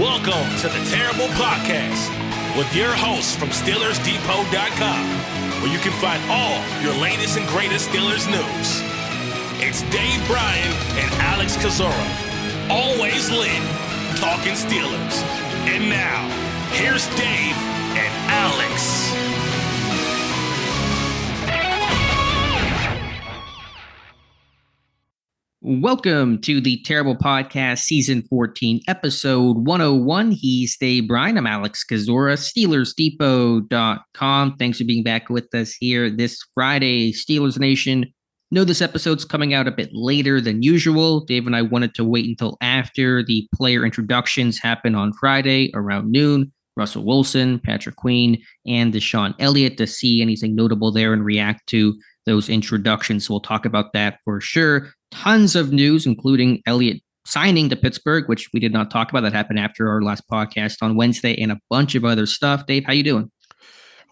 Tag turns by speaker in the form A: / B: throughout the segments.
A: Welcome to the Terrible Podcast with your hosts from SteelersDepot.com, where you can find all your latest and greatest Steelers news. It's Dave Bryan and Alex Kozora, always lit, talking Steelers. And now, here's Dave and Alex.
B: Welcome to the Terrible Podcast, Season 14, Episode 101. He's Dave Bryan. I'm Alex Kozora, SteelersDepot.com. Thanks for being back with us here this Friday, Steelers Nation. Know this episode's coming out a bit later than usual. Dave and I wanted to wait until after the player introductions happen on Friday around noon. Russell Wilson, Patrick Queen, and DeShon Elliott to see anything notable there and react to those introductions. So we'll talk about that for sure. Tons of news, including Elliott signing to Pittsburgh, which we did not talk about. That happened after our last podcast on Wednesday, and a bunch of other stuff. Dave, how you doing?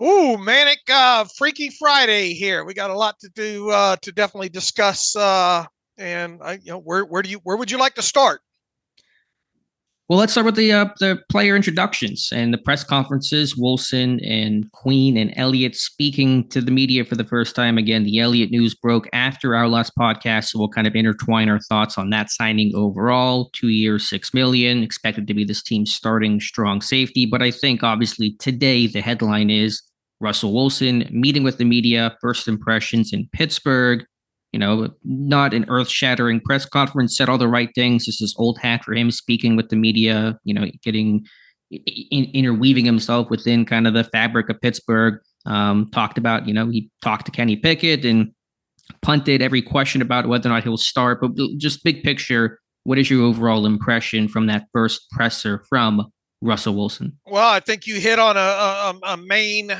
C: Ooh, manic, Freaky Friday here. We got a lot to do to definitely discuss. Where would you like to start?
B: Well, let's start with the player introductions and the press conferences. Wilson and Queen and Elliott speaking to the media for the first time. Again, the Elliott news broke after our last podcast, so we'll kind of intertwine our thoughts on that signing overall. 2 years, $6 million, expected to be this team's starting strong safety. But I think obviously today the headline is Russell Wilson meeting with the media, first impressions in Pittsburgh. You know, not an earth-shattering press conference, said all the right things. This is old hat for him, speaking with the media, you know, interweaving himself within kind of the fabric of Pittsburgh. Talked about, you know, he talked to Kenny Pickett and punted every question about whether or not he'll start. But just big picture, what is your overall impression from that first presser from Russell Wilson?
C: Well, I think you hit on a main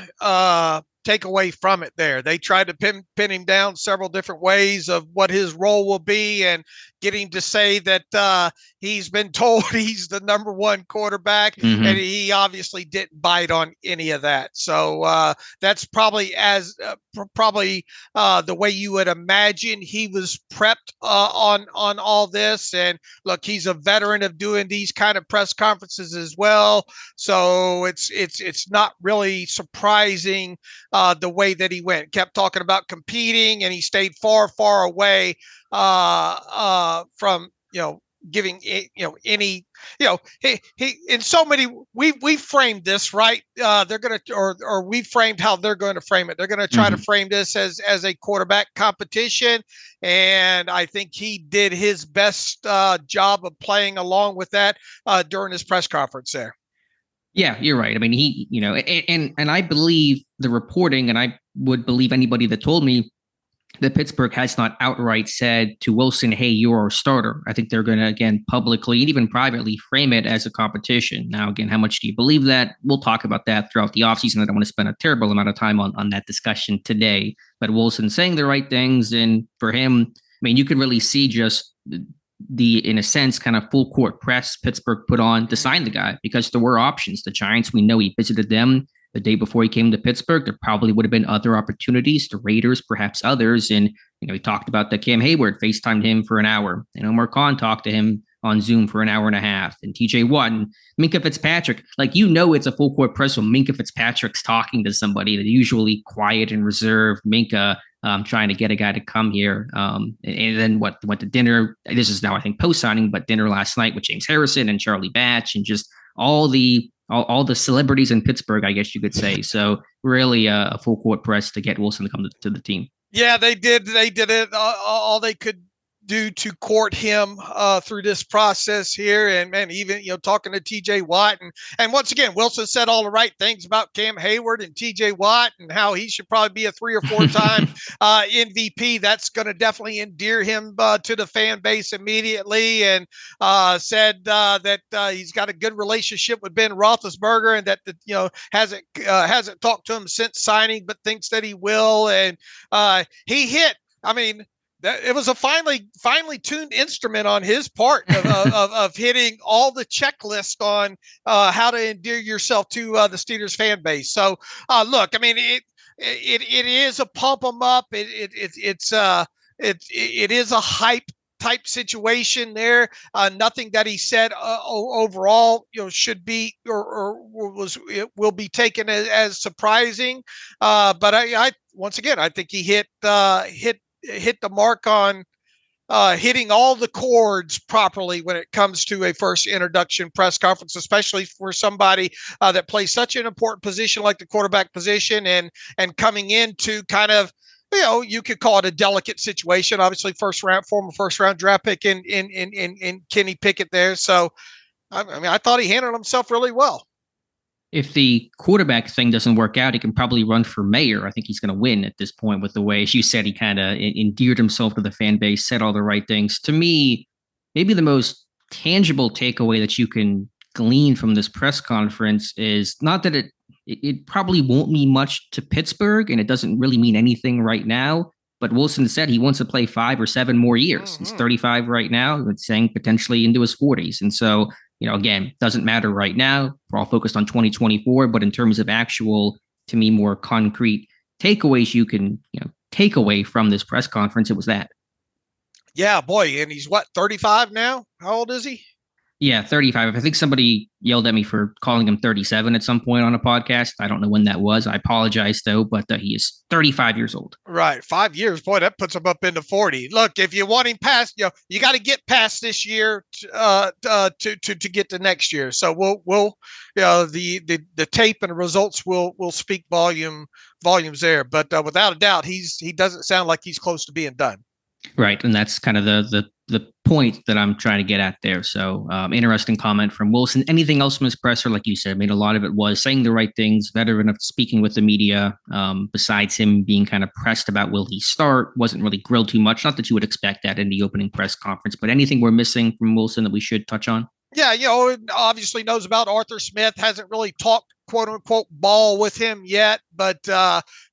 C: takeaway from it there. They tried to pin him down several different ways of what his role will be and get him to say that he's been told he's the number one quarterback, and he obviously didn't bite on any of that. So that's probably the way you would imagine he was prepped on all this. And look, he's a veteran of doing these kind of press conferences as well. So it's not really surprising the way that he went. Kept talking about competing, and he stayed far away from, giving, any, he in so many, we framed this, right? They're going to, or we framed how they're going to frame it. They're going to try to frame this as a quarterback competition. And I think he did his best job of playing along with that during his press conference there.
B: Yeah, you're right. I mean, he, and I believe the reporting, and I would believe anybody that told me that Pittsburgh has not outright said to Wilson, hey, you're our starter. I think they're going to, again, publicly and even privately frame it as a competition. Now, again, how much do you believe that? We'll talk about that throughout the offseason. I don't want to spend a terrible amount of time on that discussion today. But Wilson saying the right things. And for him, I mean, you could really see just in a sense, kind of full court press Pittsburgh put on to sign the guy, because there were options. The Giants, we know he visited them the day before he came to Pittsburgh. There probably would have been other opportunities, the Raiders, perhaps others. And, he talked about the Cam Hayward, FaceTimed him for an hour. And Omar Khan talked to him on Zoom for an hour and a half. And TJ Watt and Minkah Fitzpatrick, it's a full court press when Minkah Fitzpatrick's talking to somebody. They're usually quiet and reserved. Minkah trying to get a guy to come here. And then went to dinner. This is now, I think, post-signing, but dinner last night with James Harrison and Charlie Batch and just all the celebrities in Pittsburgh, I guess you could say. So really a full court press to get Wilson to come to the team. Yeah,
C: they did it all they could do to court him through this process here. And man, even, talking to TJ Watt and once again, Wilson said all the right things about Cam Hayward and TJ Watt and how he should probably be a 3 or 4 time MVP. That's going to definitely endear him to the fan base immediately. And said that he's got a good relationship with Ben Roethlisberger and that, hasn't talked to him since signing, but thinks that he will. And he hit, it was a finely tuned instrument on his part of hitting all the checklist on how to endear yourself to the Steelers fan base. So look, it is a pump them up. It is a hype type situation there. Nothing that he said overall, should be or will be taken as surprising. But I once again, I think he hit the mark on hitting all the chords properly when it comes to a first introduction press conference, especially for somebody that plays such an important position like the quarterback position, and coming into kind of, you could call it a delicate situation. Obviously, former first round draft pick in Kenny Pickett there. So, I thought he handled himself really well.
B: If the quarterback thing doesn't work out, he can probably run for mayor. I think he's going to win at this point with the way, as you said, he kind of endeared himself to the fan base, said all the right things. To me, maybe the most tangible takeaway that you can glean from this press conference is not that it probably won't mean much to Pittsburgh, and it doesn't really mean anything right now. But Wilson said he wants to play 5 or 7 more years. Mm-hmm. He's 35 right now, saying potentially into his 40s. And so, again, doesn't matter right now. We're all focused on 2024. But in terms of actual, to me, more concrete takeaways you can take away from this press conference, it was that.
C: Yeah, boy. And he's 35 now? How old is he?
B: Yeah, 35. I think somebody yelled at me for calling him 37 at some point on a podcast. I don't know when that was. I apologize, though, but he is 35 years old.
C: Right. 5 years. Boy, that puts him up into 40. Look, if you want him past, you got to get past this year to get to next year. So we'll the tape and the results will speak volumes there. But without a doubt, he doesn't sound like he's close to being done.
B: Right. And that's kind of the point that I'm trying to get at there. So interesting comment from Wilson. Anything else from his presser? Like you said, a lot of it was saying the right things, veteran of speaking with the media, besides him being kind of pressed about will he start, wasn't really grilled too much. Not that you would expect that in the opening press conference, but anything we're missing from Wilson that we should touch on?
C: Yeah, obviously knows about Arthur Smith, hasn't really talked quote unquote ball with him yet, but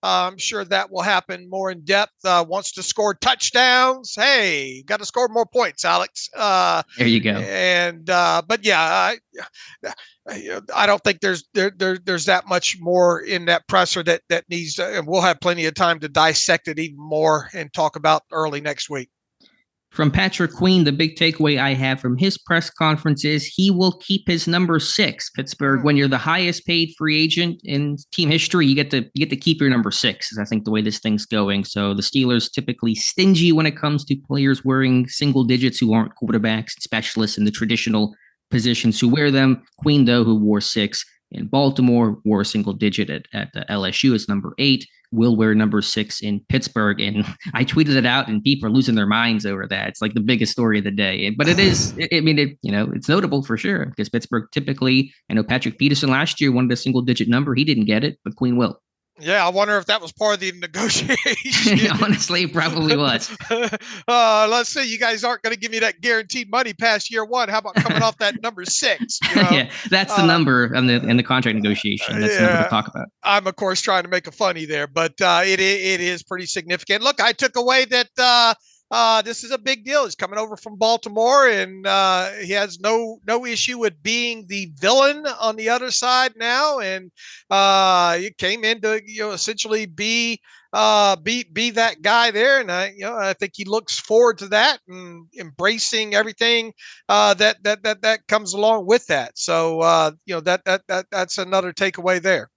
C: I'm sure that will happen more in depth. Wants to score touchdowns. Hey, got to score more points, Alex.
B: There you go.
C: And but yeah, I don't think there's that much more in that presser that needs, and we'll have plenty of time to dissect it even more and talk about early next week.
B: From Patrick Queen, the big takeaway I have from his press conference is he will keep his number 6. Pittsburgh, when you're the highest paid free agent in team history, you get to keep your number 6, is I think the way this thing's going. So the Steelers typically stingy when it comes to players wearing single digits who aren't quarterbacks and specialists in the traditional positions who wear them. Queen, though, who wore 6 in Baltimore, wore a single digit at LSU as number 8. Will wear number 6 in Pittsburgh. And I tweeted it out and people are losing their minds over that. It's like the biggest story of the day. But it is, it's notable for sure because Pittsburgh typically, I know Patrick Peterson last year wanted a single digit number. He didn't get it, but Queen will.
C: Yeah, I wonder if that was part of the negotiation.
B: Honestly, it probably was.
C: Let's see. You guys aren't going to give me that guaranteed money past year 1. How about coming off that number 6?
B: Yeah, that's the number in the contract negotiation. That's the number to talk about.
C: I'm, of course, trying to make a funny there, but it is pretty significant. Look, I took away that this is a big deal. He's coming over from Baltimore, and he has no issue with being the villain on the other side now. And he came in to essentially be that guy there. And I think he looks forward to that and embracing everything that comes along with that. So that's another takeaway there.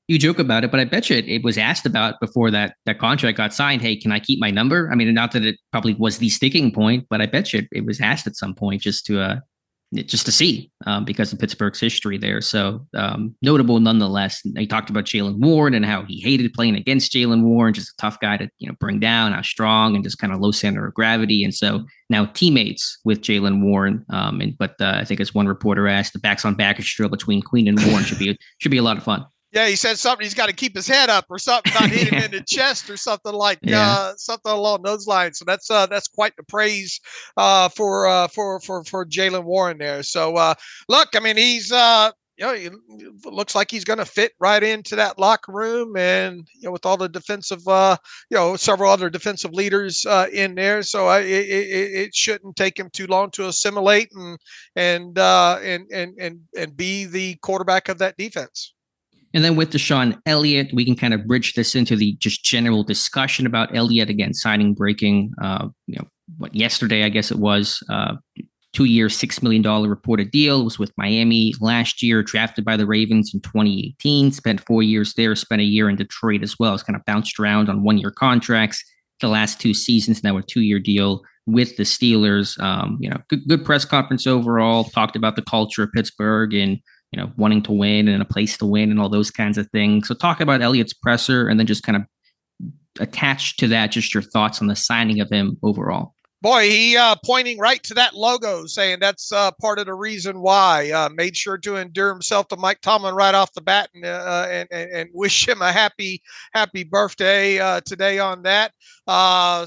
B: You joke about it, but I bet you it was asked about before that contract got signed. Hey, can I keep my number? I mean, not that it probably was the sticking point, but I bet you it was asked at some point just to see because of Pittsburgh's history there. So notable nonetheless. They talked about Jaylen Warren and how he hated playing against Jaylen Warren, just a tough guy to bring down, how strong and just kind of low center of gravity. And so now teammates with Jaylen Warren. But I think as one reporter asked, the backs on back drill between Queen and Warren should be a lot of fun.
C: Yeah, he said something. He's got to keep his head up or something, not hit him in the chest or something like something along those lines. So that's quite the praise for Jaylen Warren there. So look, I mean, he's he looks like he's going to fit right into that locker room, and with all the defensive several other defensive leaders in there. So it shouldn't take him too long to assimilate and be the quarterback of that defense.
B: And then with DeShon, Elliott, we can kind of bridge this into the just general discussion about Elliott, again, signing, breaking, yesterday, I guess it was, 2-year, $6 million reported deal. Was with Miami last year, drafted by the Ravens in 2018, spent 4 years there, spent a year in Detroit as well. It's kind of bounced around on 1-year contracts the last 2 seasons, now a 2-year deal with the Steelers. Good press conference overall, talked about the culture of Pittsburgh and, wanting to win and a place to win and all those kinds of things. So talk about Elliott's presser and then just kind of attached to that, just your thoughts on the signing of him overall.
C: Boy, he pointing right to that logo, saying that's part of the reason why. Made sure to endear himself to Mike Tomlin right off the bat and wish him a happy birthday today on that.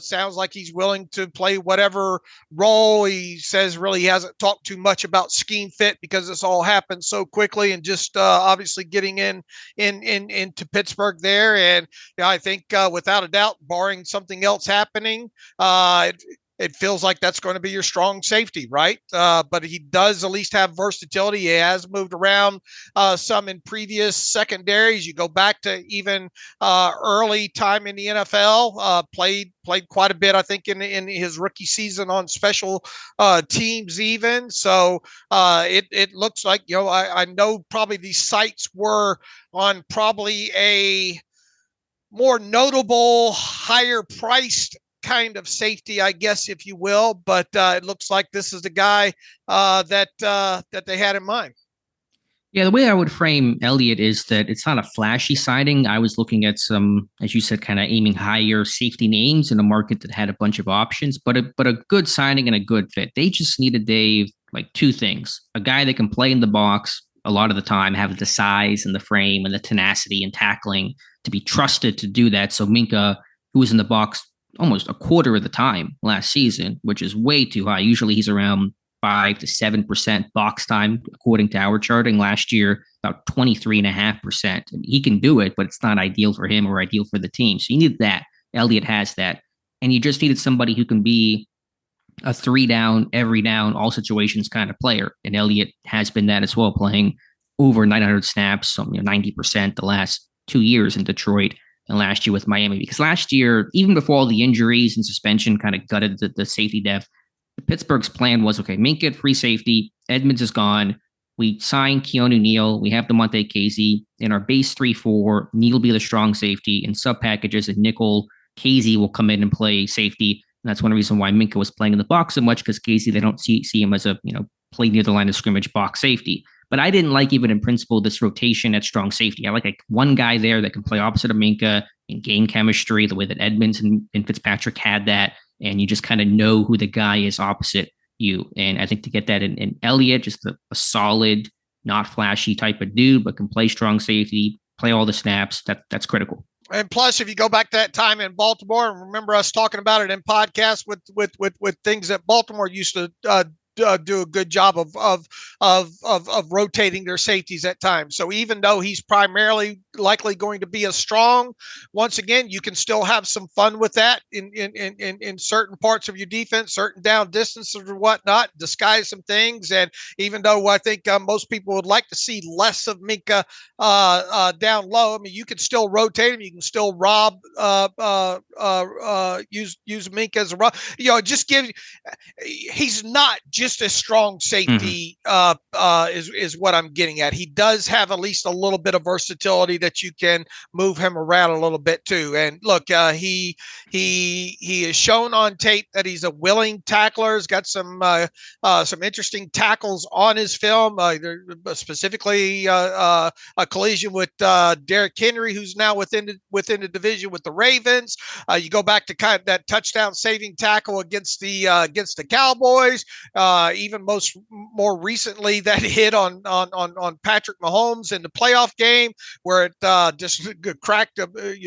C: Sounds like he's willing to play whatever role. He says really he hasn't talked too much about scheme fit because this all happened so quickly and just obviously getting into Pittsburgh there. And I think without a doubt, barring something else happening, it feels like that's going to be your strong safety, right? But he does at least have versatility. He has moved around some in previous secondaries. You go back to even early time in the NFL, played quite a bit, I think, in his rookie season on special teams even. So it looks like, I know probably these sites were on probably a more notable, higher priced kind of safety, I guess, if you will, but it looks like this is the guy that they had in mind.
B: Yeah, the way I would frame Elliott is that it's not a flashy signing. I was looking at some, as you said, kind of aiming higher safety names in a market that had a bunch of options, but a good signing and a good fit. They just needed, Dave, like 2 things: a guy that can play in the box a lot of the time, have the size and the frame and the tenacity and tackling to be trusted to do that. So Minkah, who was in the box almost a quarter of the time last season, which is way too high. Usually he's around 5 to 7% box time, according to our charting. Last year, about 23.5%. He can do it, but it's not ideal for him or ideal for the team. So you need that. Elliott has that. And you just needed somebody who can be a 3 down, every down, all situations kind of player. And Elliott has been that as well, playing over 900 snaps, 90% the last 2 years in Detroit. And last year with Miami, because last year, even before all the injuries and suspension kind of gutted the safety depth, Pittsburgh's plan was, okay, Minkah free safety, Edmonds is gone. We sign Keanu Neal. We have DeMonte Casey in our base 3-4. Neal will be the strong safety in sub packages, and nickel Casey will come in and play safety. And that's one reason why Minkah was playing in the box so much, because Casey, they don't see him as a play near the line of scrimmage box safety. But I didn't like, even in principle, this rotation at strong safety. I like one guy there that can play opposite of Minkah and gain chemistry the way that Edmonds and Fitzpatrick had that. And you just kind of know who the guy is opposite you. And I think to get that in Elliott, just a solid, not flashy type of dude, but can play strong safety, play all the snaps, that's critical.
C: And plus, if you go back to that time in Baltimore, and remember us talking about it in podcasts with things that Baltimore used to do a good job of rotating their safeties at times. So even though he's primarily likely going to be a strong, once again, you can still have some fun with that in certain parts of your defense, certain down distances or whatnot, disguise some things. And even though I think most people would like to see less of Minkah down low, I mean, you can still rotate him. You can still use Minkah as a rob. Just give. He's not just a strong safety is what I'm getting at. He does have at least a little bit of versatility that you can move him around a little bit too. And look, he is shown on tape that he's a willing tackler. He's got some interesting tackles on his film, specifically a collision with Derrick Henry, who's now within the division with the Ravens. You go back to kind of that touchdown saving tackle against the Cowboys. Even more recently, that hit on Patrick Mahomes in the playoff game, where it just cracked.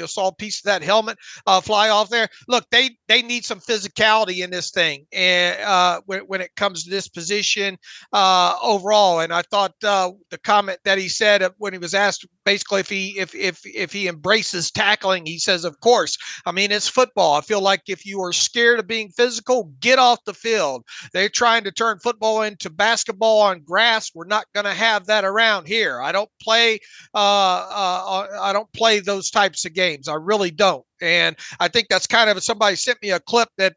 C: Saw a piece of that helmet fly off there. Look, they need some physicality in this thing, and when it comes to this position overall. And I thought the comment that he said when he was asked basically if he embraces tackling, he says, "Of course. I mean, it's football. I feel like if you are scared of being physical, get off the field. They're trying to turn football into basketball on grass. We're not going to have that around here. I don't play those types of games. I really don't." And I think that's kind of, somebody sent me a clip that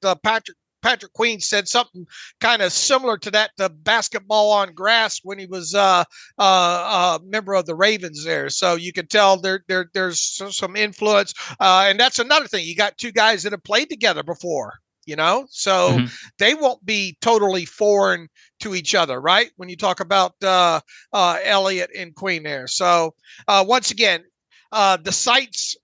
C: Patrick Queen said something kind of similar to that, the basketball on grass, when he was a member of the Ravens there. So you can tell there's some influence. And that's another thing. You got two guys that have played together before, so they won't be totally foreign to each other, right? When you talk about Elliott and Queen there. So once again, the sites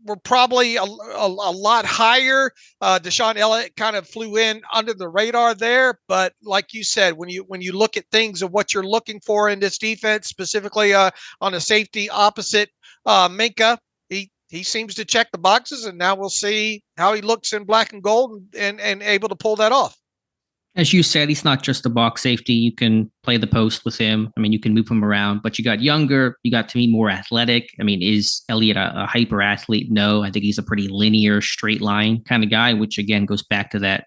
C: were probably a lot higher. DeShon Elliott kind of flew in under the radar there, but like you said, when you look at things of what you're looking for in this defense, specifically on a safety opposite Minkah, he seems to check the boxes, and now we'll see how he looks in black and gold and able to pull that off.
B: As you said, he's not just a box safety. You can play the post with him. I mean, you can move him around, but you got younger. You got, to me, more athletic. I mean, is Elliott a hyper athlete? No, I think he's a pretty linear, straight line kind of guy, which again goes back to that,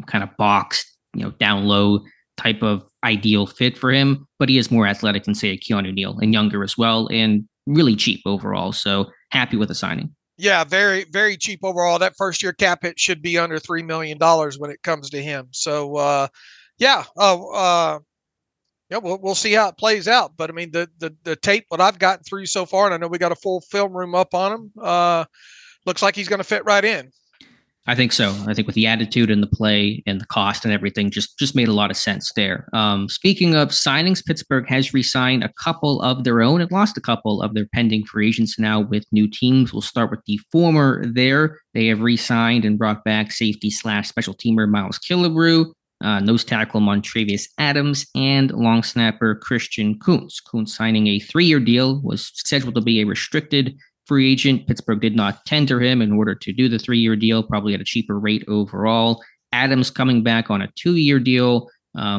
B: kind of box, down low type of ideal fit for him. But he is more athletic than, say, a Keanu Neal, and younger as well, and really cheap overall. So happy with the signing.
C: Yeah, very, very cheap overall. That first year cap hit should be under $3 million when it comes to him. So, we'll see how it plays out. But I mean, the tape, what I've gotten through so far, and I know we got a full film room up on him, looks like he's going to fit right in.
B: I think so. I think with the attitude and the play and the cost and everything, just made a lot of sense there. Speaking of signings, Pittsburgh has re-signed a couple of their own and lost a couple of their pending free agents now with new teams. We'll start with the former there. They have re-signed and brought back safety/special teamer Miles Killebrew, nose tackle Montravius Adams, and long snapper Christian Kuntz. Kuntz signing a 3-year deal, was scheduled to be a restricted free agent. Pittsburgh did not tender him in order to do the 3-year deal, probably at a cheaper rate overall. Adams coming back on a 2-year deal,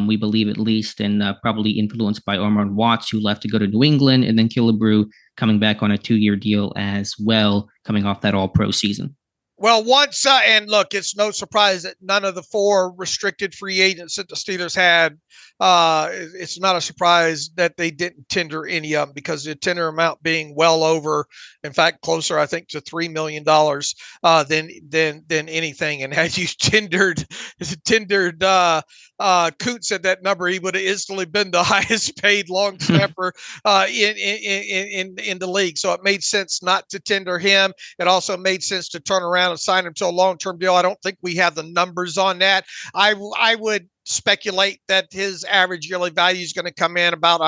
B: we believe at least, and probably influenced by Armand Watts, who left to go to New England, and then Killebrew coming back on a 2-year deal as well, coming off that all-pro season.
C: Well, once, and look, it's no surprise that none of the 4 restricted free agents that the Steelers had, it's not a surprise that they didn't tender any of them, because the tender amount being well over, in fact, closer, I think, to $3 million than anything. And had you tendered Kuntz at that number, he would have instantly been the highest paid long snapper in the league. So it made sense not to tender him. It also made sense to turn around and sign him to a long-term deal. I don't think we have the numbers on that. I would speculate that his average yearly value is going to come in about,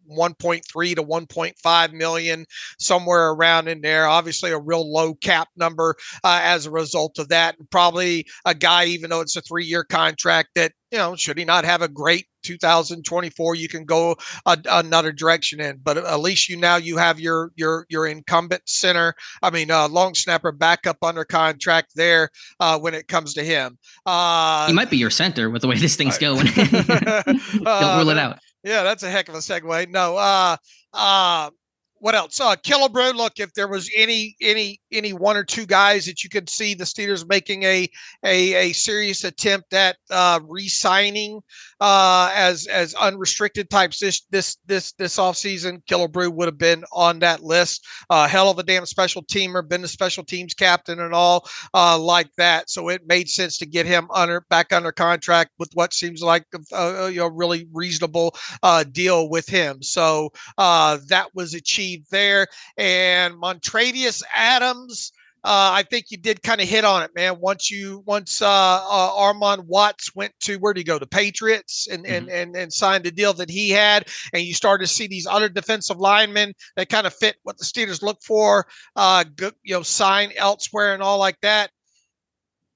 C: 1.3 to 1.5 million, somewhere around in there. Obviously a real low cap number as a result of that. And probably a guy, even though it's a 3-year contract, that, should he not have a great 2024, you can go another direction in. But at least you have your incumbent center. Long snapper backup under contract there when it comes to him.
B: He might be your center with the way this thing's going. Don't rule it out.
C: Yeah, that's a heck of a segue. No, what else? Killebrew. Look, if there was any 1 or 2 guys that you could see the Steelers making a serious attempt at re-signing as unrestricted types this offseason, Killebrew would have been on that list. Hell of a damn special teamer, been the special teams captain and all like that. So it made sense to get him back under contract with what seems like a really reasonable deal with him. So that was achieved there. And Montravius Adams, I think you did kind of hit on it, man. Once Armand Watts went to, where did he go? The Patriots, and signed a deal that he had, and you started to see these other defensive linemen that kind of fit what the Steelers look for, sign elsewhere and all like that.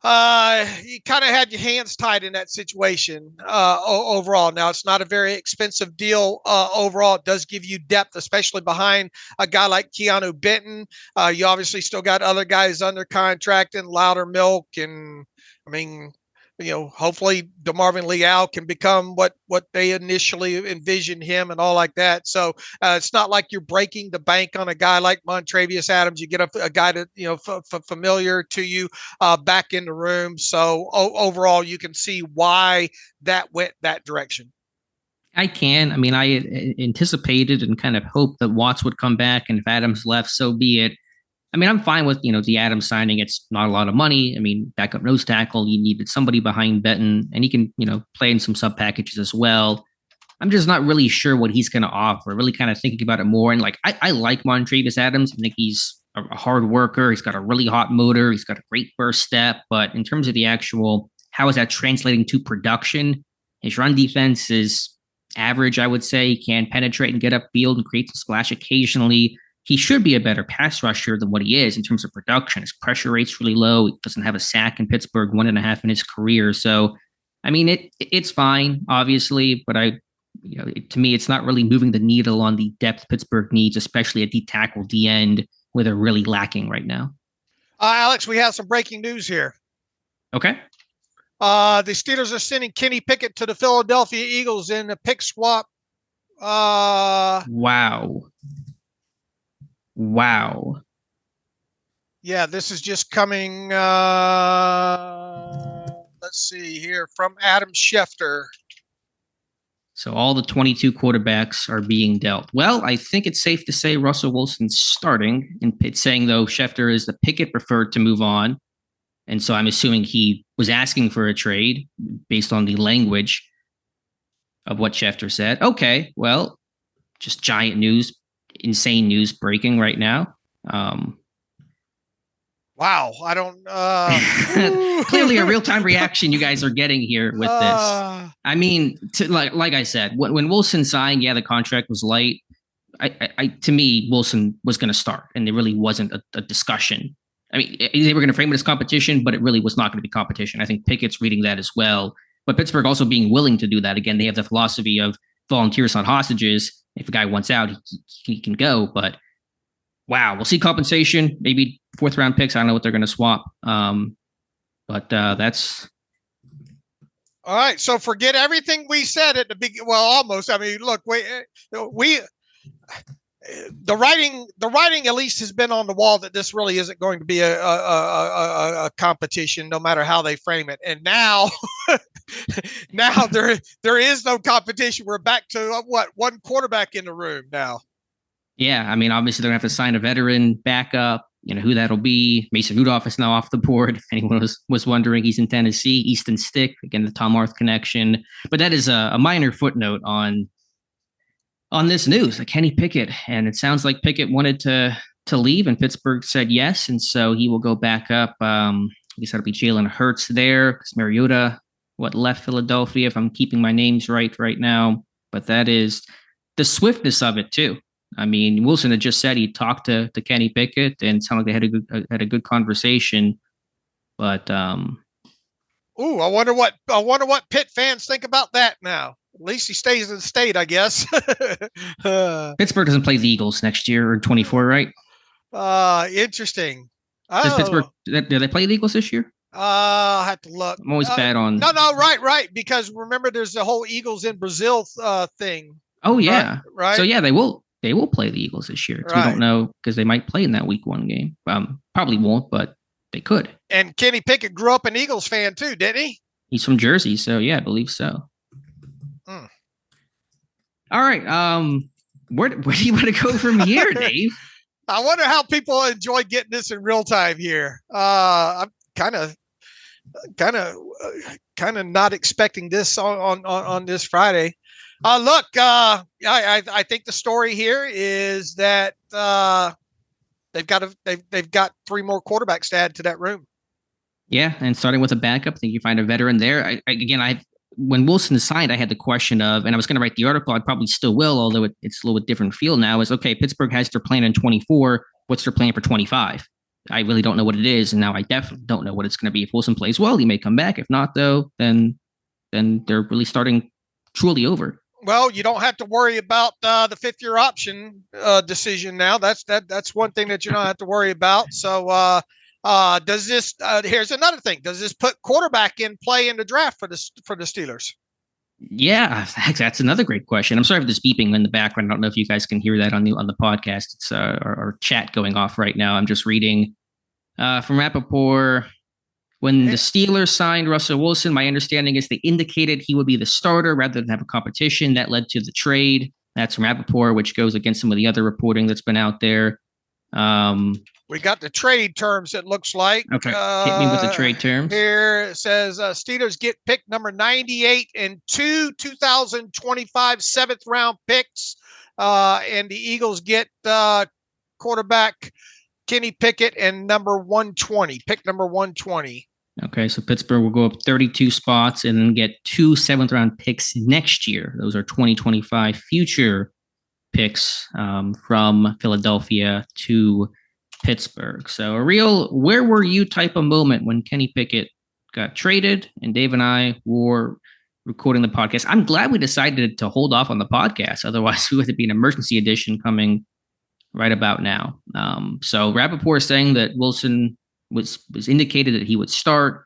C: You kind of had your hands tied in that situation overall. Now, it's not a very expensive deal overall. It does give you depth, especially behind a guy like Keanu Benton. You obviously still got other guys under contract in Loudermilk, and hopefully DeMarvin Leal can become what they initially envisioned him and all like that. So it's not like you're breaking the bank on a guy like Montravius Adams. You get a guy that, familiar to you back in the room. So overall, you can see why that went that direction.
B: I can. I anticipated and kind of hoped that Watts would come back, and if Adams left, so be it. I mean, I'm fine with, the Adams signing. It's not a lot of money. I mean, backup nose tackle, you needed somebody behind Benton, and he can, play in some sub packages as well. I'm just not really sure what he's going to offer. Really kind of thinking about it more. And I like Montravius Adams. I think he's a hard worker. He's got a really hot motor. He's got a great first step. But in terms of the actual, how is that translating to production? His run defense is average, I would say. He can penetrate and get upfield and create some splash occasionally. He should be a better pass rusher than what he is in terms of production. His pressure rate's really low. He doesn't have a sack in Pittsburgh, 1.5 in his career. So, I mean, it's fine, obviously, but to me, it's not really moving the needle on the depth Pittsburgh needs, especially at D tackle, D end, where they're really lacking right now.
C: Alex, we have some breaking news here.
B: Okay.
C: The Steelers are sending Kenny Pickett to the Philadelphia Eagles in a pick swap.
B: Wow.
C: Yeah, this is just coming, let's see here, from Adam Schefter.
B: So all the 22 quarterbacks are being dealt. Well, I think it's safe to say Russell Wilson's starting. And it's saying, though, Schefter is the Pickett preferred to move on. And so I'm assuming he was asking for a trade based on the language of what Schefter said. Okay, well, just giant news, insane news breaking right now.
C: Wow, I don't.
B: Clearly, a real-time reaction you guys are getting here with this. I mean, like I said, when Wilson signed, the contract was light. To me, Wilson was going to start, and there really wasn't a discussion. I mean, they were going to frame it as competition, but it really was not going to be competition. I think Pickett's reading that as well. But Pittsburgh also being willing to do that. Again, they have the philosophy of volunteers, not hostages. If a guy wants out, he can go. But wow, we'll see compensation, maybe 4th round picks. I don't know what they're going to swap. But that's.
C: All right. So forget everything we said at the beginning. Well, almost. I mean, look, the writing at least has been on the wall that this really isn't going to be a competition, no matter how they frame it. And now, there is no competition. We're back to one quarterback in the room now.
B: Yeah, I mean, obviously they're gonna have to sign a veteran backup. Who that'll be. Mason Rudolph is now off the board. If anyone was wondering, he's in Tennessee. Easton Stick, again, the Tom Arth connection. But that is a minor footnote on this news, Kenny Pickett. And it sounds like Pickett wanted to leave, and Pittsburgh said yes. And so he will go back up. I guess that'll be Jalen Hurts there, because Mariota, left Philadelphia, if I'm keeping my names right now. But that is the swiftness of it, too. I mean, Wilson had just said he talked to Kenny Pickett, and it sounded like they had a good conversation. But I
C: wonder what Pitt fans think about that now. At least he stays in the state, I guess.
B: Pittsburgh doesn't play the Eagles next year or 24, right?
C: Interesting.
B: Does Pittsburgh, do they play the Eagles this year?
C: I'll have to look.
B: I'm always bad on.
C: No, right. Because remember, there's the whole Eagles in Brazil thing.
B: Oh yeah,
C: right.
B: So yeah, they will play the Eagles this year. Right. We don't know, because they might play in that week 1 game. Probably won't, but they could. And
C: Kenny Pickett grew up an Eagles fan too, didn't he?
B: He's from Jersey, so yeah, I believe so. All right. Where do you want to go from here, Dave?
C: I wonder how people enjoy getting this in real time here. I'm kind of not expecting this on this Friday. Look, I think the story here is that they've got 3 more quarterbacks to add to that room.
B: Yeah, and starting with a backup, I think you find a veteran there. When Wilson signed, I had the question of, and I was going to write the article, I probably still will, although it's a little bit different feel now, is, okay, Pittsburgh has their plan in 24. What's their plan for 25? I really don't know what it is. And now I definitely don't know what it's going to be. If Wilson plays well, he may come back. If not, though, then they're really starting truly over.
C: Well, you don't have to worry about the 5th-year option decision now. That's one thing that you don't have to worry about. So, does this? Here's another thing. Does this put quarterback in play in the draft for the Steelers?
B: Yeah, that's another great question. I'm sorry for this beeping in the background. I don't know if you guys can hear that on the podcast. It's our chat going off right now. I'm just reading from Rappaport. When the Steelers signed Russell Wilson, my understanding is they indicated he would be the starter rather than have a competition. That led to the trade. That's from Rappaport, which goes against some of the other reporting that's been out there.
C: We got the trade terms, it looks like.
B: Okay, hit me with the trade terms.
C: Here it says Steelers get pick number 98 and 2025 7th-round picks. And the Eagles get quarterback Kenny Pickett and number 120, pick number 120.
B: Okay, so Pittsburgh will go up 32 spots and then get 2 7th-round picks next year. Those are 2025 future picks from Philadelphia to Pittsburgh. So a real where were you type of moment when Kenny Pickett got traded and Dave and I were recording the podcast. I'm glad we decided to hold off on the podcast. Otherwise, we would have been an emergency edition coming right about now. So Rappaport is saying that Wilson was indicated that he would start.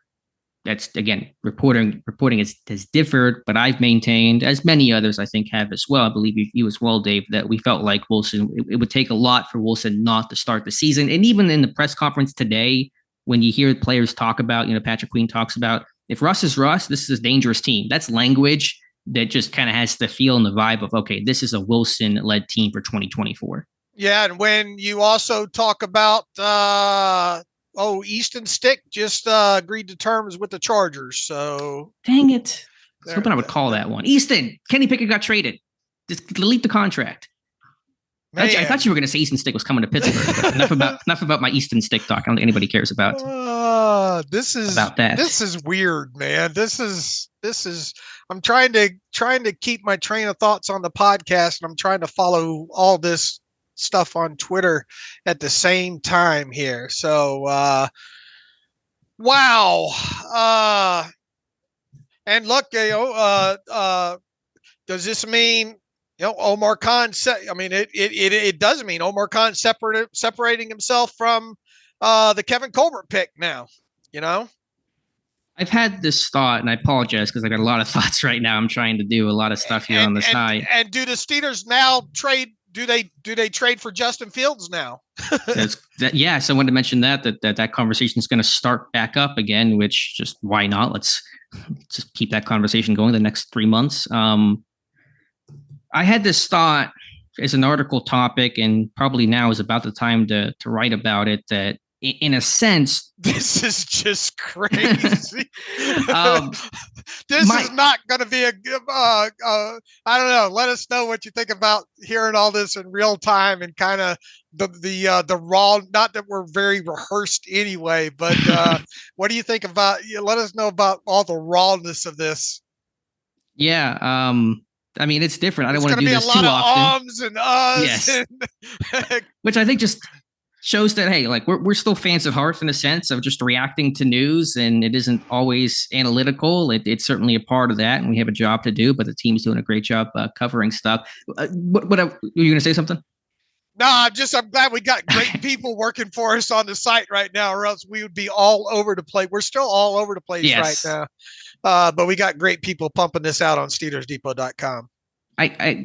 B: That's, again, reporting has differed, but I've maintained, as many others I think have as well, I believe you as well, Dave, that we felt like Wilson, it would take a lot for Wilson not to start the season. And even in the press conference today, when you hear players talk about, Patrick Queen talks about, if Russ is Russ, this is a dangerous team. That's language that just kind of has the feel and the vibe of, okay, this is a Wilson-led team for 2024.
C: Yeah, and when you also talk about Easton Stick just agreed to terms with the Chargers. So
B: dang it. I was hoping I would call that one. Easton, Kenny Pickett got traded. Just delete the contract. I thought you were going to say Easton Stick was coming to Pittsburgh. But enough about my Easton Stick talk. I don't think anybody cares about
C: this is
B: about that.
C: This is weird, man. This is. I'm trying to keep my train of thoughts on the podcast, and I'm trying to follow all this stuff on Twitter at the same time here. So, wow. And look, does this mean, Omar Khan it does mean Omar Khan separating himself from the Kevin Colbert pick now,
B: I've had this thought, and I apologize because I got a lot of thoughts right now. I'm trying to do a lot of stuff here on the side.
C: And do the Steelers now trade? Do they trade for Justin Fields now?
B: Yes, I wanted to mention that conversation is going to start back up again. Which just why not? Let's just keep that conversation going the next 3 months. I had this thought as an article topic, and probably now is about the time to write about it. That in a sense,
C: this is just crazy. This is not going to be a good. I don't know. Let us know what you think about hearing all this in real time and kind of the raw. Not that we're very rehearsed anyway, but what do you think about? Let us know about all the rawness of this.
B: Yeah. I mean, it's different. I don't want to do this too often.
C: There's going to be a lot of ums and uhs.
B: Yes. Which I think just shows that, hey, like we're still fans at heart in a sense of just reacting to news, and it isn't always analytical. It's certainly a part of that, and we have a job to do, but the team's doing a great job covering stuff. Were you going to say something?
C: No, I'm glad we got great people working for us on the site right now, or else we would be all over the place. We're still all over the place right now. But we got great people pumping this out on SteelersDepot.com.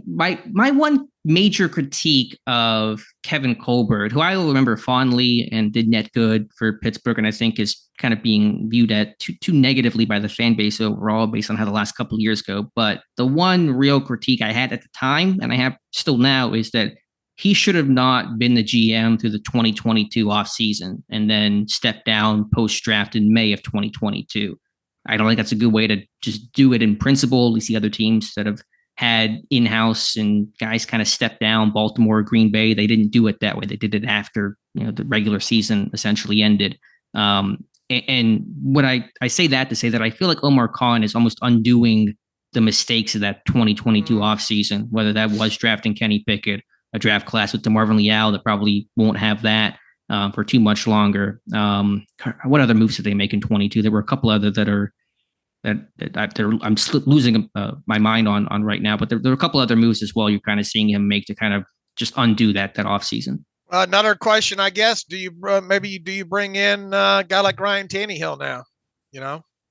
B: My one major critique of Kevin Colbert, who I will remember fondly and did net good for Pittsburgh, and I think is kind of being viewed at too negatively by the fan base overall based on how the last couple of years go. But the one real critique I had at the time, and I have still now, is that he should have not been the GM through the 2022 offseason and then stepped down post-draft in May of 2022. I don't think that's a good way to just do it in principle. We see other teams that have had in-house and guys kind of step down. Baltimore, Green Bay, they didn't do it that way. They did it after the regular season essentially ended. And what I say that to say that I feel like Omar Khan is almost undoing the mistakes of that 2022 offseason, whether that was drafting Kenny Pickett, a draft class with DeMarvin Leal that probably won't have that for too much longer. What other moves did they make in 22? There were a couple other that I'm losing my mind on right now, but there are a couple other moves as well. You're kind of seeing him make to kind of just undo that offseason.
C: Another question, I guess. Do you bring in a guy like Ryan Tannehill now?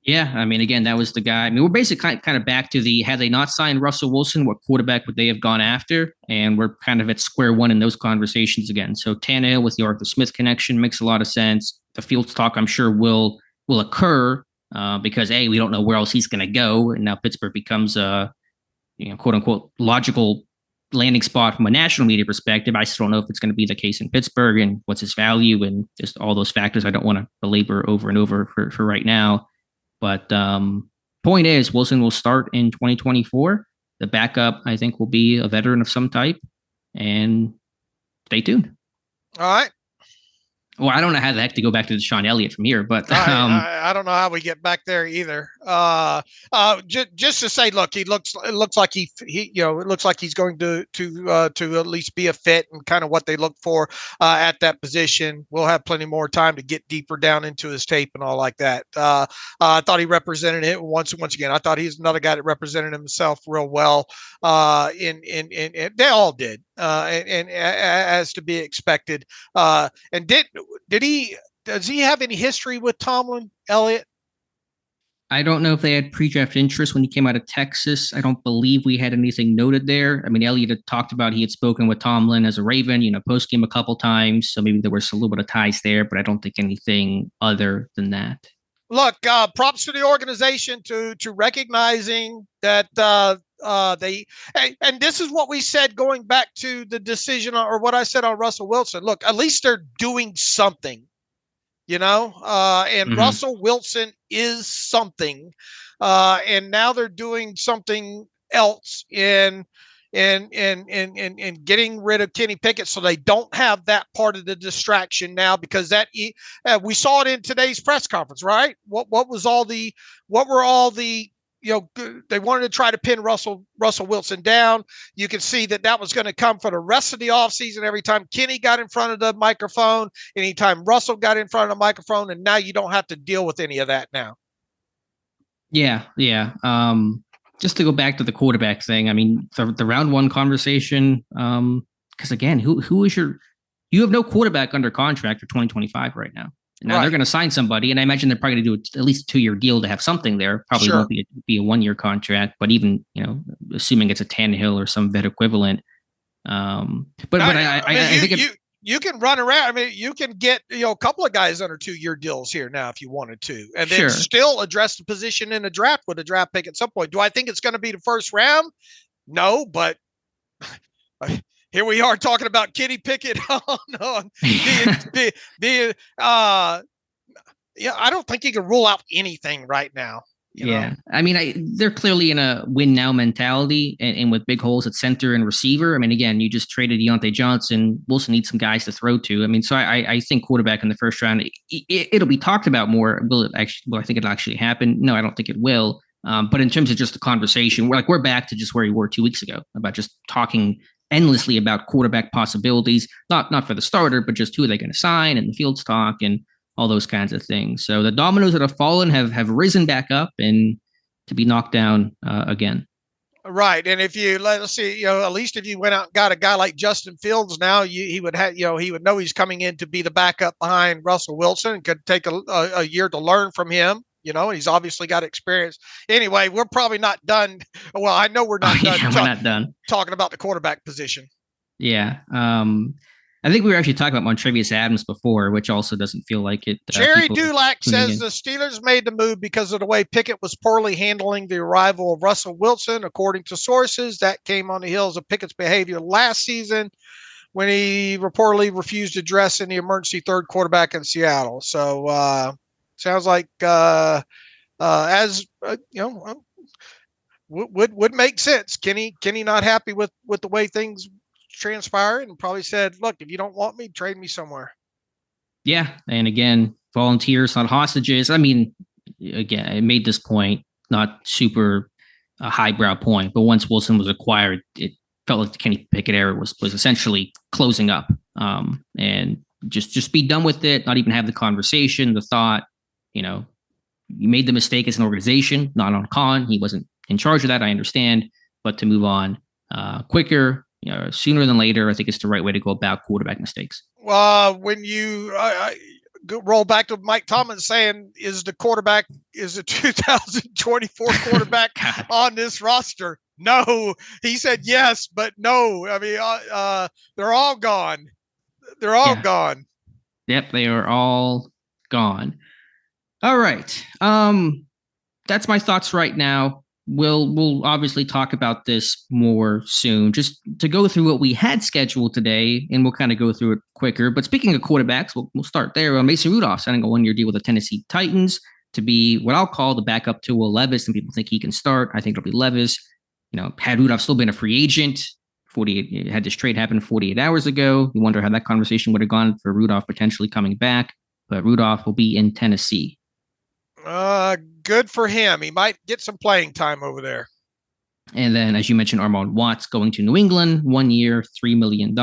B: Yeah, I mean, again, that was the guy. I mean, we're basically kind of back to had they not signed Russell Wilson, what quarterback would they have gone after? And we're kind of at square one in those conversations again. So Tannehill with the Arthur Smith connection makes a lot of sense. The Fields talk, I'm sure, will occur because we don't know where else he's going to go, and now Pittsburgh becomes a quote unquote logical landing spot from a national media perspective. I still don't know if it's going to be the case in Pittsburgh and what's his value and just all those factors I don't want to belabor over and over for right now. But point is, Wilson will start in 2024. The backup, I think, will be a veteran of some type. And stay tuned.
C: All right.
B: Well, I don't know how the heck to go back to DeShon Elliott from here, but
C: I don't know how we get back there either. Just to say, look, it looks like he it looks like he's going to at least be a fit and kind of what they look for at that position. We'll have plenty more time to get deeper down into his tape and all like that. I thought he represented it once again. I thought he's another guy that represented himself real well. In they all did, and as to be expected. And does he have any history with Tomlin, Elliott?
B: I don't know if they had pre-draft interest when he came out of Texas. I don't believe we had anything noted there. I mean, Elliott had talked about he had spoken with Tomlin as a Raven, post-game a couple times. So maybe there was a little bit of ties there, but I don't think anything other than that.
C: Look, props to the organization to recognizing that and this is what we said going back to the decision or what I said on Russell Wilson. Look, at least they're doing something, and Russell Wilson is something. And now they're doing something else in getting rid of Kenny Pickett so they don't have that part of the distraction now, because we saw it in today's press conference, right? What were all the they wanted to try to pin Russell Wilson down. You can see that was going to come for the rest of the offseason. Every time Kenny got in front of the microphone, anytime Russell got in front of the microphone, and now you don't have to deal with any of that now.
B: Yeah. Just to go back to the quarterback thing, I mean, the round one conversation, because again, who is you have no quarterback under contract for 2025 right now. Now they're going to sign somebody, and I imagine they're probably going to do at least a 2-year deal to have something there. Probably won't be a 1-year contract, but even assuming it's a Tannehill or some vet equivalent. But I think
C: you can run around. I mean, you can get a couple of guys under 2-year deals here now if you wanted to, and then still address the position in a draft with a draft pick at some point. Do I think it's going to be the first round? No, but. Here we are talking about Kenny Pickett. I don't think you can rule out anything right now. You know?
B: I mean, they're clearly in a win now mentality, and with big holes at center and receiver. I mean, again, you just traded Deontay Johnson. Wilson needs some guys to throw to. I mean, so I think quarterback in the first round, it'll be talked about more. Will it actually? Will I think it'll actually happen? No, I don't think it will. But in terms of just the conversation, we're back to just where we were 2 weeks ago about just talking endlessly about quarterback possibilities, not for the starter, but just who are they going to sign and the field stock and all those kinds of things. So the dominoes that have fallen have risen back up and to be knocked down again.
C: Right. And if let's see, at least if you went out and got a guy like Justin Fields now, he would have, he would know he's coming in to be the backup behind Russell Wilson and could take a year to learn from him. He's obviously got experience. Anyway, we're probably not done. Well, I know we're not done.
B: We're not done
C: talking about the quarterback position.
B: Yeah. I think we were actually talking about Montravius Adams before, which also doesn't feel like it.
C: Jerry Dulac says the Steelers made the move because of the way Pickett was poorly handling the arrival of Russell Wilson. According to sources, that came on the heels of Pickett's behavior last season when he reportedly refused to dress in the emergency third quarterback in Seattle. So, sounds like would make sense. Kenny not happy with the way things transpired and probably said, look, if you don't want me, trade me somewhere.
B: Yeah. And again, volunteers, not hostages. I mean, again, I made this point, not super highbrow point, but once Wilson was acquired, it felt like the Kenny Pickett era was essentially closing up, and just be done with it. Not even have the conversation, the thought. You made the mistake as an organization, not on Khan. He wasn't in charge of that. I understand, but to move on quicker, sooner than later, I think it's the right way to go about quarterback mistakes.
C: When you roll back to Mike Tomlin saying, is the 2024 quarterback on this roster? No, he said yes, but no. I mean, they're all gone. They're all gone.
B: Yep, they are all gone. All right. That's my thoughts right now. we'll obviously talk about this more soon. Just to go through what we had scheduled today, and we'll kind of go through it quicker. But speaking of quarterbacks, we'll start there. Mason Rudolph signing a 1-year deal with the Tennessee Titans to be what I'll call the backup to Will Levis. Some people think he can start. I think it'll be Levis. Had Rudolph still been a free agent, had this trade happen 48 hours ago, you wonder how that conversation would have gone for Rudolph potentially coming back. But Rudolph will be in Tennessee.
C: Good for him. He might get some playing time over there.
B: And then, as you mentioned, Armand Watts going to New England, 1 year, $3 million.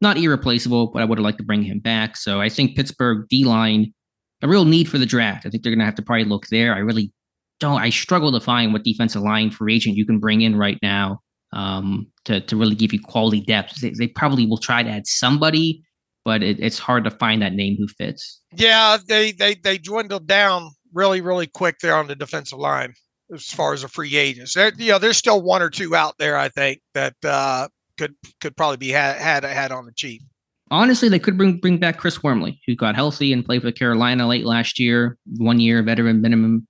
B: Not irreplaceable, but I would have liked to bring him back. So I think Pittsburgh D-line, a real need for the draft. I think they're going to have to probably look there. I struggle to find what defensive line free agent you can bring in right now to really give you quality depth. They probably will try to add somebody, but it's hard to find that name who fits. Yeah,
C: they dwindled down really, really quick there on the defensive line as far as the free agents. There's still one or two out there, I think, that could probably be had on the cheap.
B: Honestly, they could bring back Chris Wormley, who got healthy and played for Carolina late last year, 1 year veteran minimum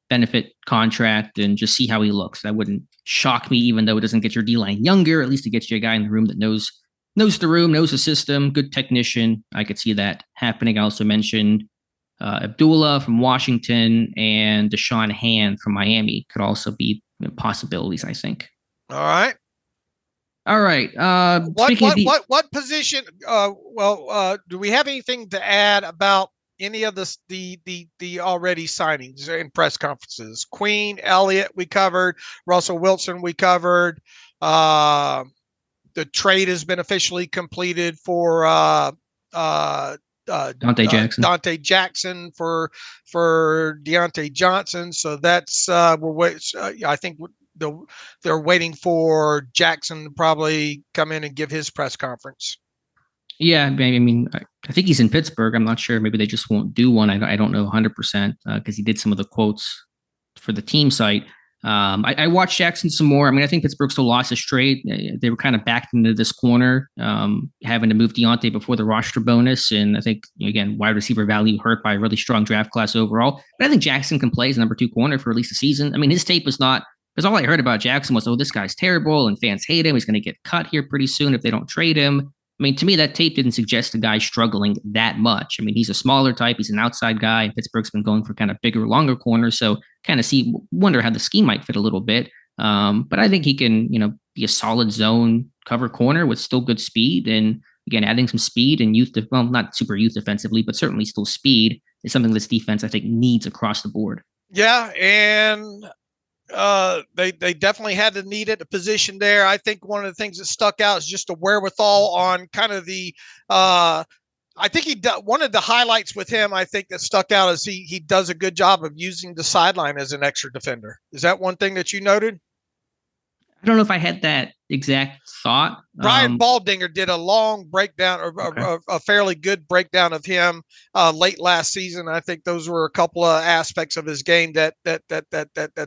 B: benefit contract, and just see how he looks. That wouldn't shock me, even though it doesn't get your D-line younger. At least it gets you a guy in the room that knows the room, knows the system, good technician. I could see that happening. I also mentioned Abdullah from Washington and DeShon Hand from Miami could also be possibilities, I think.
C: All right. What position? Do we have anything to add about any of the already signings in press conferences? Queen, Elliott, we covered. Russell Wilson, we covered. The trade has been officially completed for
B: Dante
C: Jackson for Deontay Johnson. So that's I think they're waiting for Jackson to probably come in and give his press conference.
B: Yeah, I mean, I think he's in Pittsburgh. I'm not sure. Maybe they just won't do one. I don't know 100% because he did some of the quotes for the team site. I watched Jackson some more. I mean, I think Pittsburgh still lost his trade. They were kind of backed into this corner, having to move Deontay before the roster bonus. And I think, again, wide receiver value hurt by a really strong draft class overall. But I think Jackson can play as number 2 corner for at least a season. I mean, his tape was not, because all I heard about Jackson was, this guy's terrible and fans hate him. He's going to get cut here pretty soon if they don't trade him. I mean, to me, that tape didn't suggest the guy struggling that much. I mean, he's a smaller type. He's an outside guy. Pittsburgh's been going for kind of bigger, longer corners. So kind of wonder how the scheme might fit a little bit. But I think he can, be a solid zone cover corner with still good speed. And again, adding some speed and not super youth defensively, but certainly still speed is something this defense, I think, needs across the board.
C: Yeah. And they definitely had to need it, a position there. I think one of the things that stuck out is just a wherewithal on kind of the I think one of the highlights with him, I think, that stuck out is he does a good job of using the sideline as an extra defender. Is that one thing that you noted?
B: I don't know if I had that exact thought.
C: Brian Baldinger did a long breakdown, or a fairly good breakdown of him late last season. I think those were a couple of aspects of his game that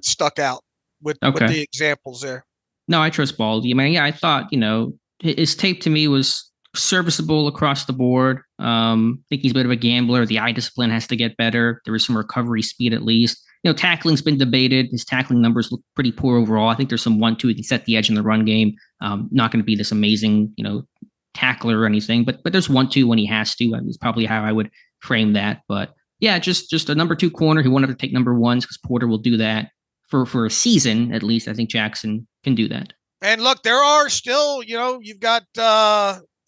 C: stuck out with the examples there.
B: No, I trust Baldy. I mean, yeah, I thought, his tape to me was serviceable across the board. I think he's a bit of a gambler. The eye discipline has to get better. There was some recovery speed at least. Tackling's been debated. His tackling numbers look pretty poor overall. I think there's some 1-2 he can set the edge in the run game. Not going to be this amazing, tackler or anything, but there's 1-2 when he has to. Is probably how I would frame that. But yeah, just a number 2 corner who wanted to take number 1s because Porter will do that for a season at least. I think Jackson can do that.
C: And look, there are still, you've got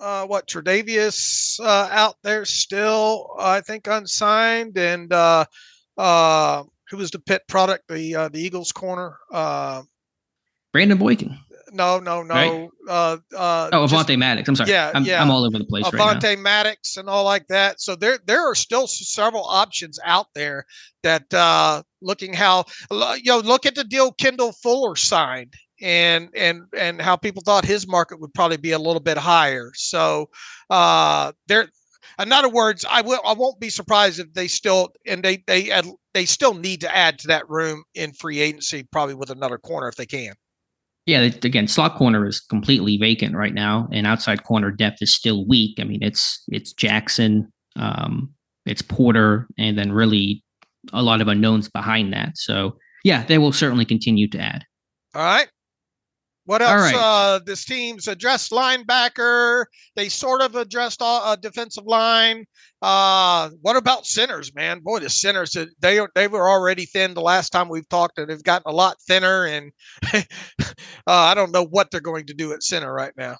C: Tre'Davious out there still, I think, unsigned, and who was the Pitt product, the Eagles corner?
B: Brandon Boykin.
C: No.
B: Right? Avonte Maddox. I'm sorry. Yeah, I'm all over the place right now.
C: Avonte Maddox and all like that. So there are still several options out there that looking how, look at the deal Kendall Fuller signed and how people thought his market would probably be a little bit higher. So in other words, I won't be surprised if they still still need to add to that room in free agency, probably with another corner if they can.
B: Yeah, again, slot corner is completely vacant right now, and outside corner depth is still weak. I mean, it's Jackson, it's Porter, and then really a lot of unknowns behind that. So Yeah, they will certainly continue to add.
C: All right. What else?
B: All right.
C: This team's addressed linebacker. They sort of addressed defensive line. What about centers, man? Boy, the centers, they were already thin the last time we've talked, and they've gotten a lot thinner. And I don't know what they're going to do at center right now.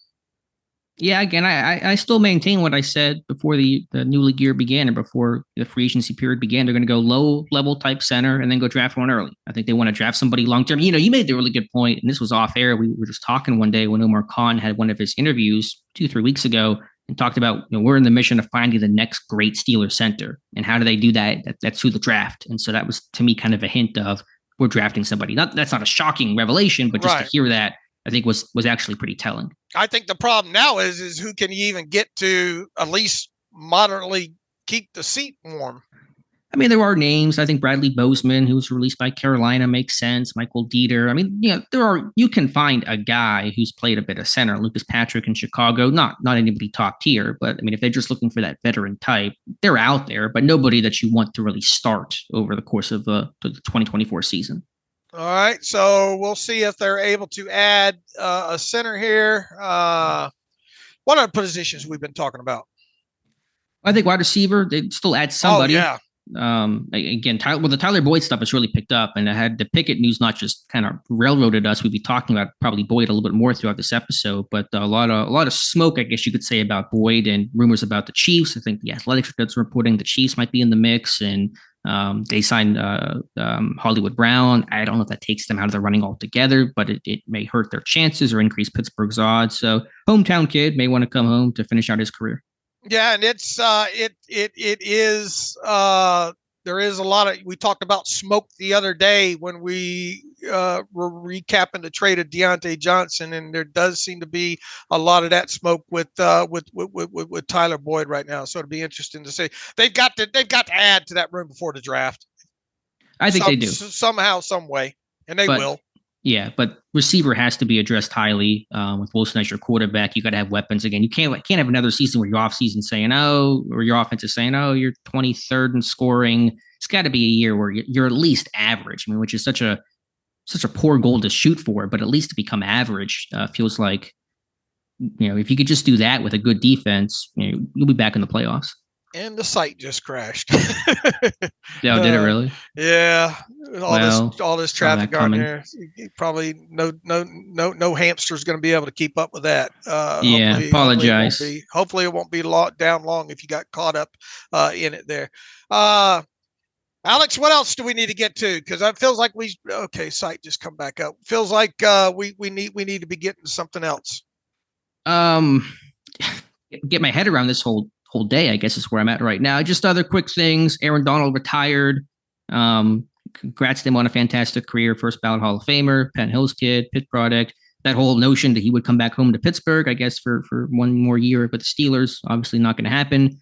B: Yeah, again, I still maintain what I said before the new league year began and before the free agency period began. They're going to go low level type center and then go draft one early. I think they want to draft somebody long term. You made the really good point, and this was off air. We were just talking one day when Omar Khan had one of his interviews 2-3 weeks ago and talked about we're in the mission of finding the next great Steelers center, and how do they do that? That's through the draft. And so that was to me kind of a hint of we're drafting somebody. That's not a shocking revelation, but just to hear that, I think was actually pretty telling.
C: I think the problem now is who can you even get to at least moderately keep the seat warm?
B: I mean, there are names. I think Bradley Bozeman, who was released by Carolina, makes sense. Michael Dieter. I mean, you can find a guy who's played a bit of center. Lucas Patrick in Chicago, not anybody top tier, but I mean, if they're just looking for that veteran type, they're out there, but nobody that you want to really start over the course of the 2024 season.
C: All right, so we'll see if they're able to add a center here. What other positions we've been talking about?
B: I think wide receiver, they still add somebody.
C: Oh, yeah.
B: Again, the Tyler Boyd stuff has really picked up, and I had the Pickett news not just kind of railroaded us. We'd be talking about probably Boyd a little bit more throughout this episode, but a lot of smoke, I guess you could say, about Boyd and rumors about the Chiefs. I think the Athletics are reporting the Chiefs might be in the mix, and they signed Hollywood Brown. I don't know if that takes them out of the running altogether, but it may hurt their chances or increase Pittsburgh's odds. So hometown kid may want to come home to finish out his career.
C: Yeah, and it's it is there is a lot of, we talked about smoke the other day when we were recapping the trade of Deontay Johnson, and there does seem to be a lot of that smoke with Tyler Boyd right now. So it'll be interesting to see. They've got to add to that room before the draft.
B: I think they do
C: somehow, some way, and they will.
B: Yeah, but receiver has to be addressed highly. With Wilson as your quarterback, you got to have weapons again. You can't have another season where your offseason saying, or your offense is saying, you're 23rd in scoring. It's got to be a year where you're at least average. I mean, which is such a poor goal to shoot for, but at least to become average feels like, if you could just do that with a good defense, you'll be back in the playoffs.
C: And the site just crashed.
B: Yeah, did it really?
C: Yeah, all this traffic on there. Probably no hamster's going to be able to keep up with that.
B: Yeah, apologize.
C: Hopefully it won't be down long if you got caught up in it there. Alex, what else do we need to get to? Because it feels like site just come back up. Feels like we need to be getting to something else.
B: Get my head around this whole day, I guess, is where I'm at right now. Just other quick things. Aaron Donald retired. Congrats to him on a fantastic career. First ballot Hall of Famer, Penn Hills kid, Pitt product. That whole notion that he would come back home to Pittsburgh, I guess, for one more year, but the Steelers, obviously not going to happen.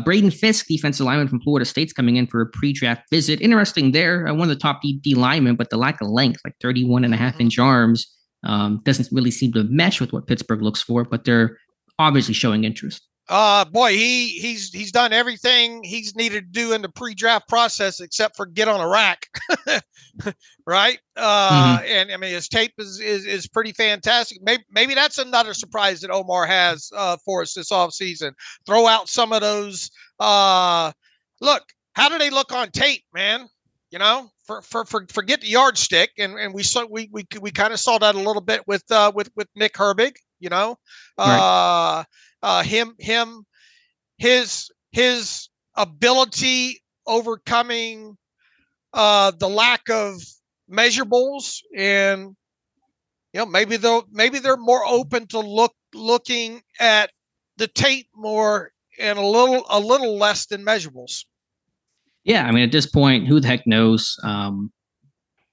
B: Braden Fisk, defensive lineman from Florida State's coming in for a pre-draft visit. Interesting there. One of the top D linemen, but the lack of length, like 31.5-inch arms, doesn't really seem to mesh with what Pittsburgh looks for, but they're obviously showing interest.
C: Boy, he's done everything he's needed to do in the pre-draft process except for get on a rack, right? And I mean, his tape is pretty fantastic. Maybe that's another surprise that Omar has for us this offseason. Throw out some of those. Look, how do they look on tape, man? Forget the yardstick, and we kind of saw that a little bit with Nick Herbig.
B: Right.
C: His ability overcoming the lack of measurables, and maybe they're more open to looking at the tape more and a little less than measurables.
B: Yeah, I mean, at this point, who the heck knows? Again,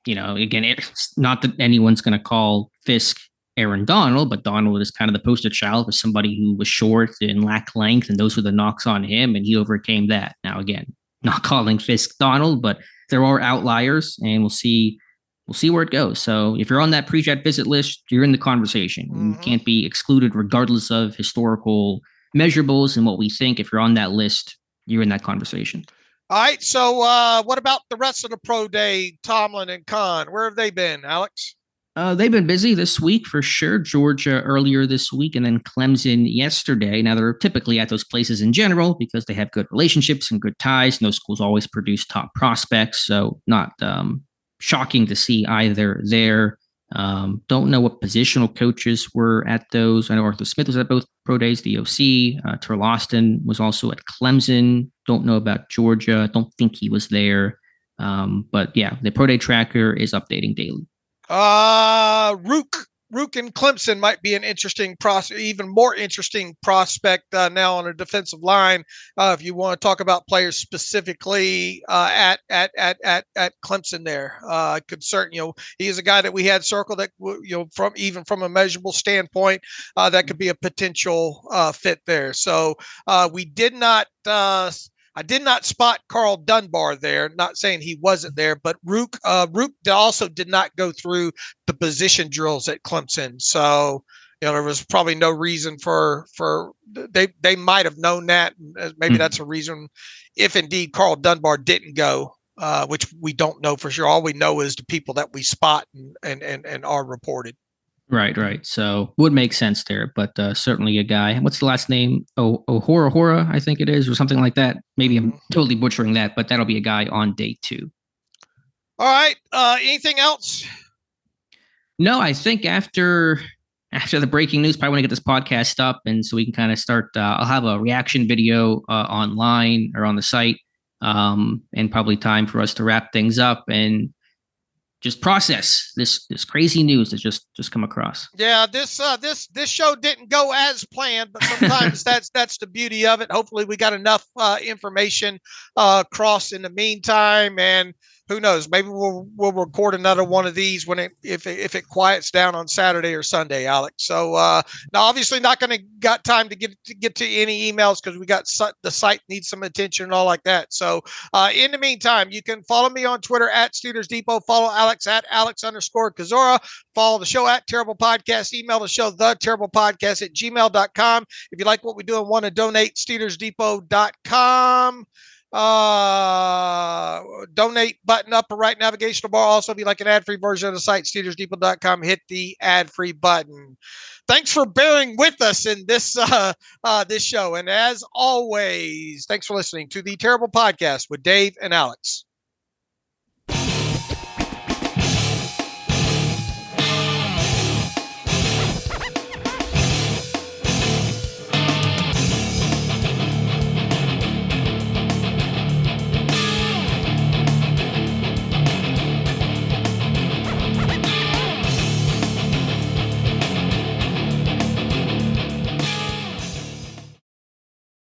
B: it's not that anyone's going to call Fisk Aaron Donald, but Donald is kind of the poster child for somebody who was short and lacked length, and those were the knocks on him, and he overcame that. Now, again, not calling Fisk Donald, but there are outliers, and we'll see where it goes. So if you're on that pre-draft visit list, you're in the conversation. You can't be excluded regardless of historical measurables and what we think. If you're on that list, you're in that conversation.
C: All right. So what about the rest of the pro day, Tomlin and Khan? Where have they been, Alex?
B: They've been busy this week for sure. Georgia earlier this week, and then Clemson yesterday. Now, they're typically at those places in general because they have good relationships and good ties. No schools always produce top prospects, so not shocking to see either there. Don't know what positional coaches were at those. I know Arthur Smith was at both pro days, the OC. Terrell Austin was also at Clemson. Don't know about Georgia. Don't think he was there. But yeah, the pro day tracker is updating daily.
C: Rook and Clemson might be an interesting even more interesting prospect now on a defensive line. If you want to talk about players specifically at Clemson, there could certain he is a guy that we had circled that from a measurable standpoint that could be a potential fit there. So we did not. I did not spot Carl Dunbar there. Not saying he wasn't there, but Rook also did not go through the position drills at Clemson. So, there was probably no reason for they might have known that. Maybe that's a reason if indeed Carl Dunbar didn't go, which we don't know for sure. All we know is the people that we spot and are reported.
B: Right. So would make sense there, but certainly a guy. What's the last name? Hora, I think it is, or something like that. Maybe I'm totally butchering that, but that'll be a guy on day 2.
C: All right. Anything else?
B: No, I think after the breaking news, probably want to get this podcast up, and so we can kind of start. I'll have a reaction video online or on the site, and probably time for us to wrap things up and just process this crazy news that just come across.
C: Yeah, this show didn't go as planned, but sometimes that's the beauty of it. Hopefully, we got enough information across in the meantime, and who knows? Maybe we'll record another one of these if it quiets down on Saturday or Sunday, Alex. So now, obviously, not going to got time to get to any emails because we got the site needs some attention and all like that. So in the meantime, you can follow me on Twitter at Steelers Depot. Follow Alex at Alex_Kozora. Follow the show at Terrible Podcast. Email the show theterriblepodcast@gmail.com. If you like what we do and want to donate, SteelersDepot.com. Donate button upper right navigational bar. Also, if you like an ad-free version of the site, SteelersDepot.com, hit the ad-free button. Thanks for bearing with us in this show. And as always, thanks for listening to the Terrible Podcast with Dave and Alex.